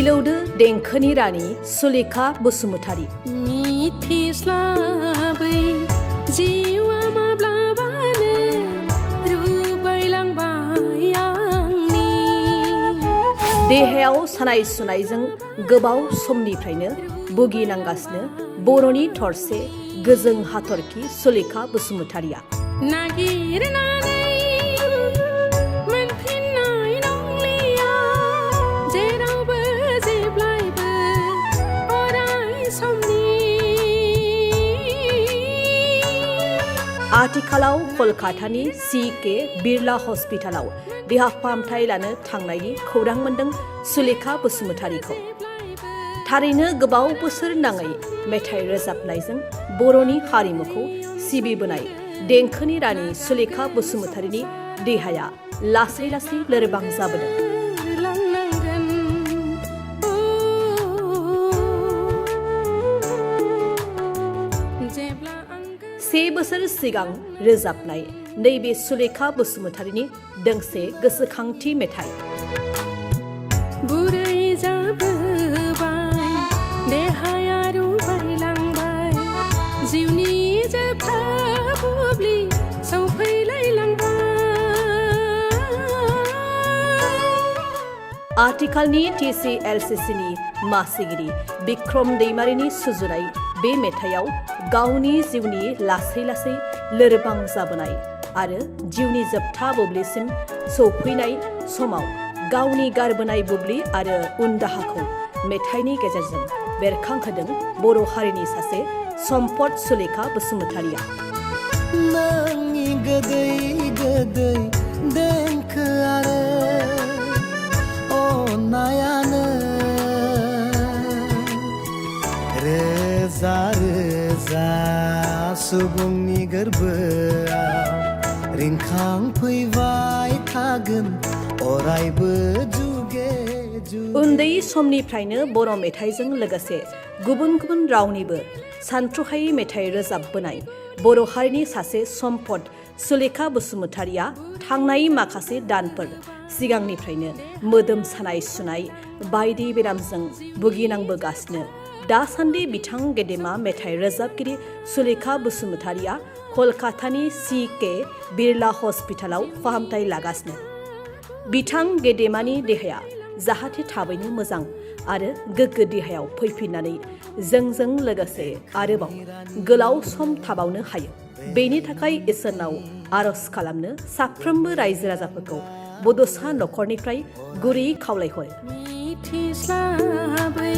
मिलौदो देंखोनि रानि सुलेखा बसुमतारी मिथिस्लाबै जिउआ माब्लाबानो रुबायलांबाय आंनि देहायाव सानाय सुनायजों गोबाव समनिफ्रायनो भुगिनांगासिनो बर'नि थरसे गोजों हाथरखि सुलेखा बसुमतारीया नागिरनानै मोनफिननाय नंलिया जेरावबो जेब्लायबो अराय समनि आथिखालाव कलकातानि CK बिरला हस्पिटालाव देहा फाहामथाय लानो थांनायनि खौरां मोनदों सुलेखा बसुमतारीखौ। थारैनो गोबाव बोसोर नाङै मेथाइ रोजाबनायजों बर'नि हारिमुखौ सिबिबोनाय देंखोनि रानि सुलेखा बसुमतारीनि देहाया लासै लासै लोरबां जाबोदों। से बोसोर सिगां रोजाबनाय नैबे सुलेखा बसुमतारीनि दोंसे गोसोखांथि मेथाइ बुरै जाबोबाय देहाया रुबायलांबाय जिउनि जोबथा बुब्लि सौफैलायलांबाय आथिखालनि TCLCCनि मासिगिरि बिक्रम दैमारिनि सुजुनाय बे मेथाइयाव गावनि जिउनि लासै लासै लोरबां जाबोनाय आरो जिउनि जोबथा बुब्लिसिम सौफैनाय समाव गावनि गारबोनाय बुब्लि आरो उनदाहाखौ मेथाइनि गेजेरजों बेरखांहोदों बर' हारिनि सासे सम्पद सुलेखा बसुमतारीया। नोंनि गोदै गोदै देंखो आरो अननायानो रोजा रोजा सुबुंनि गोरबोआव रिंखांफैबाय थागोन अरायबो जुगे जुगे। उन्दै समनिफ्रायनो बर' मेथाइजों लोगोसे गुबुन गुबुन रावनिबो सानथ्र'हायै मेथाइ रोजाबबोनाय बर' हारिनि सासे सम्पद सुलेखा बसुमतारीया थांनाय माखासे दानफोर सिगांनिफ्रायनो मोदोम सानाय सुनाय बायदि बेरामजों भुगिनांबोगासिनो। दासान्दि बिथां गेदेमा मेथाइ रोजाबगिरि सुलेखा बसुमतारीया कलकातानि CK बिरला हस्पिटालाव फाहामथाय लागासिनो। बिथां गेदेमानि देहाया जाहाथे थाबैनो मोजां आरो गोग्गो देहायाव फैफिननानै जोंजों लोगोसे आरोबाव गोलाव सम थाबावनो हायो बेनि थाखाय इसोरनाव आरज खालामनो साफ्रोमबो रायजो राजाफोरखौ बड'सा नखरनिफ्राय गुरै खावलायहरो। मिथिस्लाबै